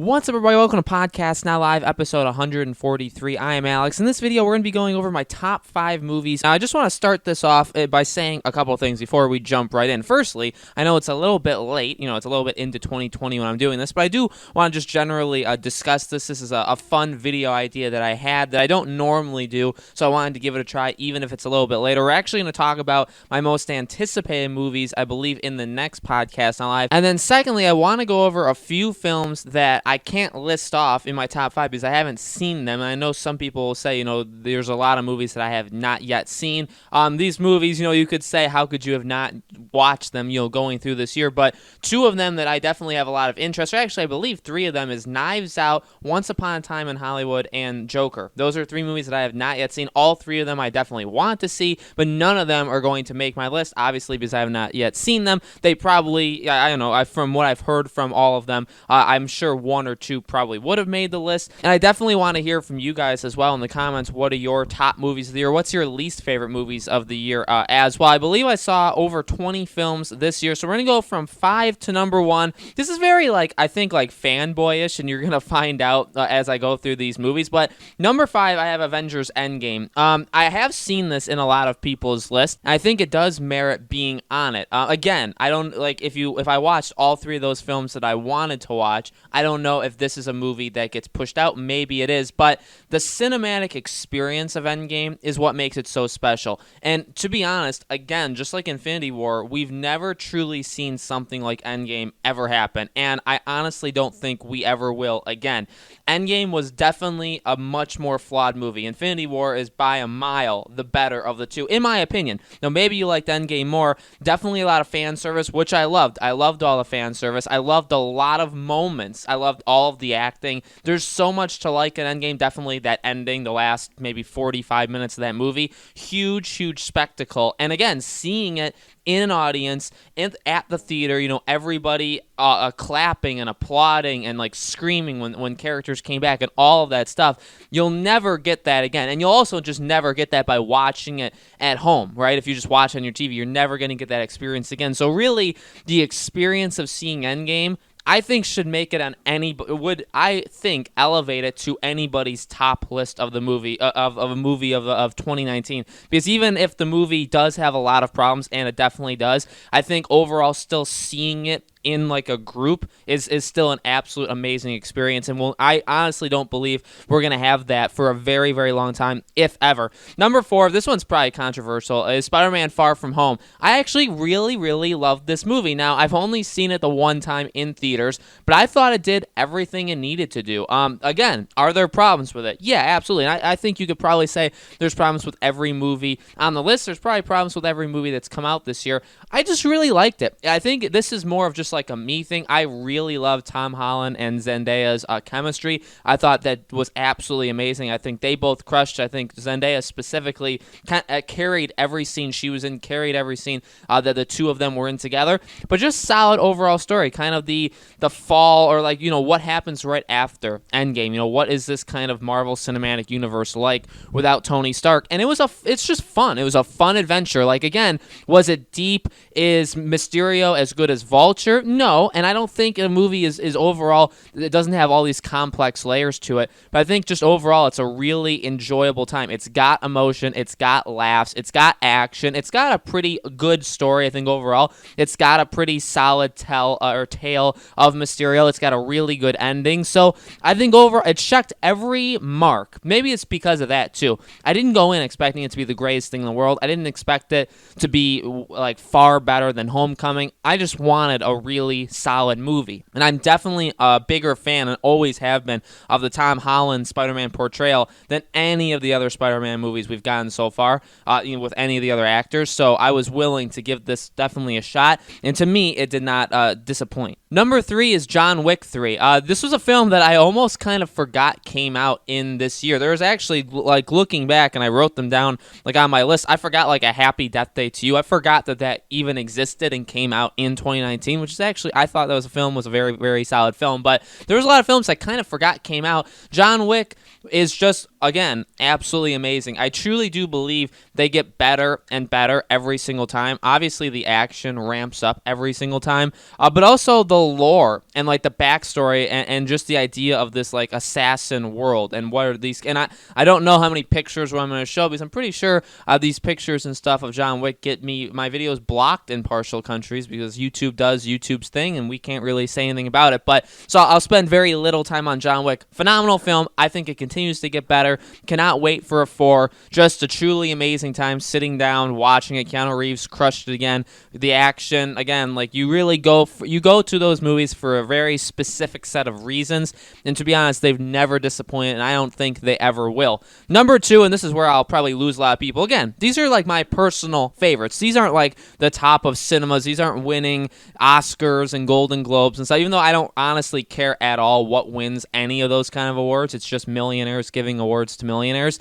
What's up, everybody? Welcome to Podcast Now Live, episode 143. I am Alex. In this video, we're going to be going over my top 5 movies. Now, I just want to start this off by saying a couple of things before we jump right in. Firstly, I know it's a little bit late. It's a little bit into 2020 when I'm doing this, but I do want to just generally discuss this. This is a fun video idea that I had that I don't normally do, so I wanted to give it a try, even if it's a little bit later. We're actually going to talk about my most anticipated movies, I believe, in the next Podcast Now Live. And then secondly, I want to go over a few films that I can't list off in my top 5 because I haven't seen them. And I know some people will say, there's a lot of movies that I have not yet seen. These movies, you could say, how could you have not watched them, going through this year? But 2 of them that I definitely have a lot of interest, or actually I believe 3 of them, is Knives Out, Once Upon a Time in Hollywood, and Joker. Those are 3 movies that I have not yet seen. All 3 of them I definitely want to see, but none of them are going to make my list, obviously, because I have not yet seen them. They probably, I don't know, from what I've heard from all of them, I'm sure 1 or 2 probably would have made the list. And I definitely want to hear from you guys as well in the comments. What are your top movies of the year? What's your least favorite movies of the year as well? I believe I saw over 20 films this year, so we're going to go from 5 to number 1. This is very, I think, fanboyish, and you're going to find out as I go through these movies. But number 5, I have Avengers Endgame. I have seen this in a lot of people's lists. I think it does merit being on it. Again, I don't, if I watched all 3 of those films that I wanted to watch, I don't know if this is a movie that gets pushed out. Maybe it is, but the cinematic experience of Endgame is what makes it so special. And to be honest, again, just like Infinity War, we've never truly seen something like Endgame ever happen, and I honestly don't think we ever will again. Endgame was definitely a much more flawed movie. Infinity War is by a mile the better of the 2, in my opinion. Now, maybe you liked Endgame more. Definitely a lot of fan service, which I loved. I loved all the fan service. I loved a lot of moments. I loved all of the acting. There's so much to like in Endgame. Definitely that ending, the last maybe 45 minutes of that movie. Huge spectacle. And again, seeing it in an audience and at the theater, everybody clapping and applauding and screaming when characters came back and all of that stuff. You'll never get that again. And you'll also just never get that by watching it at home, right? If you just watch on your TV, you're never going to get that experience again. So really, the experience of seeing Endgame, I think, should make it on elevate it to anybody's top list of the movie of a movie of 2019. Because even if the movie does have a lot of problems, and it definitely does, I think overall still seeing it in a group is still an absolute amazing experience, and I honestly don't believe we're going to have that for a very, very long time, if ever. Number 4, this one's probably controversial, is Spider-Man Far From Home. I actually really, really loved this movie. Now, I've only seen it the one time in theaters, but I thought it did everything it needed to do. Again, are there problems with it? Yeah, absolutely. And I think you could probably say there's problems with every movie on the list. There's probably problems with every movie that's come out this year. I just really liked it. I think this is more of just a me thing. I really love Tom Holland and Zendaya's chemistry. I thought that was absolutely amazing. I think they both crushed. I think Zendaya specifically carried every scene she was in, carried every scene that the 2 of them were in together. But just solid overall story. Kind of the fall, or what happens right after Endgame. What is this kind of Marvel Cinematic Universe like without Tony Stark? And it's just fun. It was a fun adventure. Again, was it deep? Is Mysterio as good as Vulture? No, and I don't think a movie is overall, it doesn't have all these complex layers to it, but I think just overall it's a really enjoyable time. It's got emotion, it's got laughs, it's got action, it's got a pretty good story, I think overall. It's got a pretty solid tale of Mysterio. It's got a really good ending, so I think overall it checked every mark. Maybe it's because of that too. I didn't go in expecting it to be the greatest thing in the world. I didn't expect it to be far better than Homecoming. I just wanted a really solid movie. And I'm definitely a bigger fan, and always have been, of the Tom Holland Spider-Man portrayal than any of the other Spider-Man movies we've gotten so far, with any of the other actors. So I was willing to give this definitely a shot, and to me, it did not disappoint. Number 3 is John Wick 3. This was a film that I almost kind of forgot came out in this year. There was actually, looking back, and I wrote them down, on my list, I forgot, A Happy Death Day to You. I forgot that even existed and came out in 2019, which is actually, I thought that was a very, very solid film. But there was a lot of films I kind of forgot came out. John Wick is just, again, absolutely amazing. I truly do believe they get better and better every single time. Obviously, the action ramps up every single time, but also the lore and like the backstory and just the idea of this like assassin world and what are these. And I don't know how many pictures I'm going to show because I'm pretty sure these pictures and stuff of John Wick get my videos blocked in partial countries because YouTube does YouTube's thing and we can't really say anything about it. But so I'll spend very little time on John Wick. Phenomenal film. I think it continues to get better. Cannot wait for a 4. Just a truly amazing time sitting down, watching it. Keanu Reeves crushed it again. The action, again, like you really go to those movies for a very specific set of reasons. And to be honest, they've never disappointed, and I don't think they ever will. Number 2, and this is where I'll probably lose a lot of people. Again, these are like my personal favorites. These aren't like the top of cinemas. These aren't winning Oscars and Golden Globes and stuff. Even though I don't honestly care at all what wins any of those kind of awards. It's just millionaires giving awards to millionaires.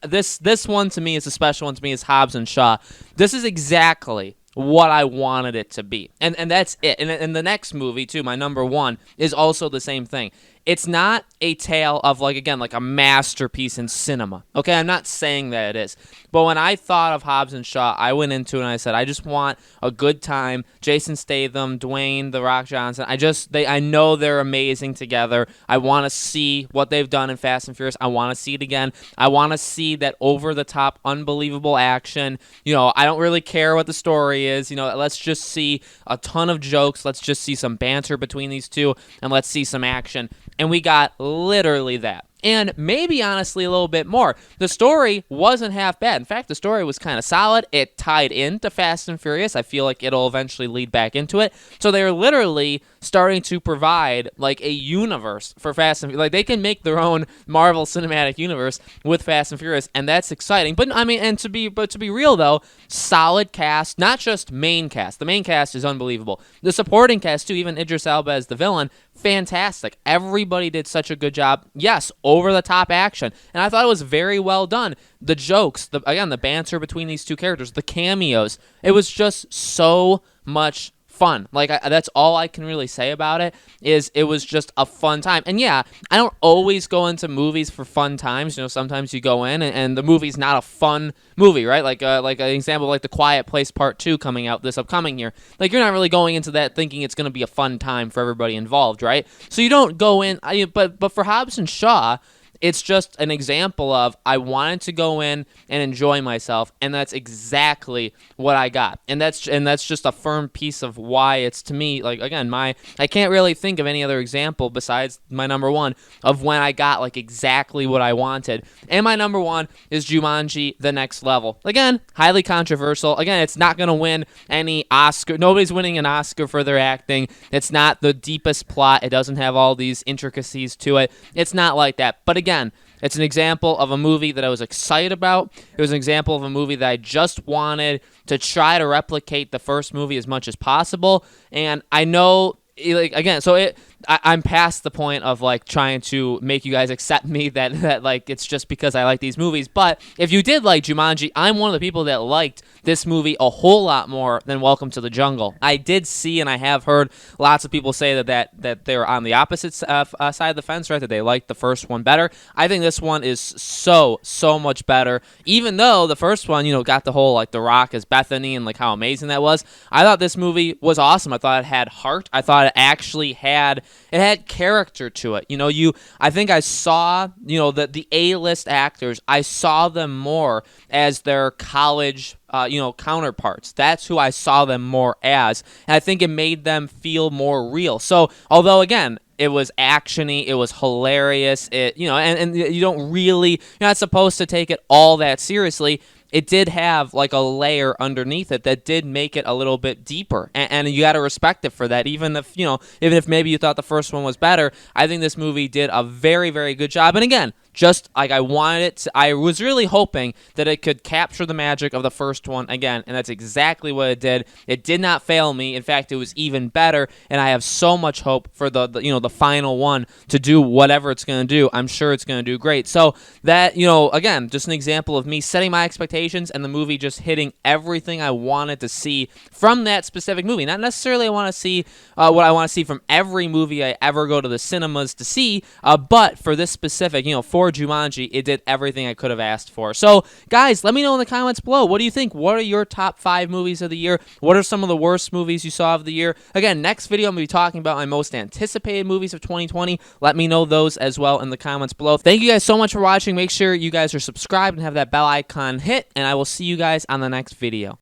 This one to me is a special one to me is Hobbs and Shaw. This is exactly what I wanted it to be. And that's it. And the next movie, too, my number 1, is also the same thing. It's not a tale of, like, again, like a masterpiece in cinema. Okay, I'm not saying that it is. But when I thought of Hobbs and Shaw, I went into it and I said, I just want a good time. Jason Statham, Dwayne, The Rock Johnson, I know they're amazing together. I want to see what they've done in Fast and Furious. I want to see it again. I want to see that over-the-top, unbelievable action. You know, I don't really care what the story is. You know, let's just see a ton of jokes. Let's just see some banter between these two, and let's see some action. And we got literally that. And maybe, honestly, a little bit more. The story wasn't half bad. In fact, the story was kind of solid. It tied into Fast and Furious. I feel like it'll eventually lead back into it. So they're literally starting to provide, like, a universe for Fast and Furious. Like, they can make their own Marvel Cinematic Universe with Fast and Furious, and that's exciting. But, I mean, to be real, though, solid cast, not just main cast. The main cast is unbelievable. The supporting cast, too, even Idris Elba as the villain, fantastic. Everybody did such a good job. Yes, over-the-top action. And I thought it was very well done. The jokes, the banter between these two characters, the cameos. It was just so much fun. Like, that's all I can really say about it, is it was just a fun time. And yeah, I don't always go into movies for fun times. You know, sometimes you go in and the movie's not a fun movie, right? Like an example, like The Quiet Place Part 2 coming out this upcoming year. Like, you're not really going into that thinking it's going to be a fun time for everybody involved, right? So you don't go in, but for Hobbs and Shaw, it's just an example of I wanted to go in and enjoy myself, and that's exactly what I got. And that's just a firm piece of why it's, to me, like, again, I can't really think of any other example besides my number 1 of when I got, like, exactly what I wanted. And my number 1 is Jumanji: The Next Level. Again, highly controversial. Again, it's not going to win any Oscar. Nobody's winning an Oscar for their acting. It's not the deepest plot. It doesn't have all these intricacies to it. It's not like that. But again, it's an example of a movie that I was excited about. It was an example of a movie that I just wanted to try to replicate the first movie as much as possible. And I know, like, again, so I'm past the point of, like, trying to make you guys accept me that like, it's just because I like these movies. But if you did like Jumanji, I'm one of the people that liked this movie a whole lot more than Welcome to the Jungle. I did see, and I have heard lots of people say that they're on the opposite side of the fence, right? That they liked the first one better. I think this one is so much better. Even though the first one, got the whole, like, The Rock as Bethany and, like, how amazing that was. I thought this movie was awesome. I thought it had heart. I thought it actually had character to it. I think I saw, the A-list actors, I saw them more as their college counterparts. That's who I saw them more as. And I think it made them feel more real. So, although, again, it was actiony, it was hilarious, and you're not supposed to take it all that seriously. It did have, like, a layer underneath it that did make it a little bit deeper, and you got to respect it for that. Even if maybe you thought the first one was better, I think this movie did a very, very good job. And again, just like I wanted it to, I was really hoping that it could capture the magic of the first one again, and that's exactly what it did. It did not fail me. In fact, it was even better, and I have so much hope for the final one to do whatever it's going to do. I'm sure it's going to do great. So that, again, just an example of me setting my expectations expectations and the movie just hitting everything I wanted to see from that specific movie. Not necessarily I want to see what I want to see from every movie I ever go to the cinemas to see, but for this specific, for Jumanji, it did everything I could have asked for. So, guys, let me know in the comments below. What do you think? What are your top 5 movies of the year? What are some of the worst movies you saw of the year? Again, next video I'm going to be talking about my most anticipated movies of 2020. Let me know those as well in the comments below. Thank you guys so much for watching. Make sure you guys are subscribed and have that bell icon hit, and I will see you guys on the next video.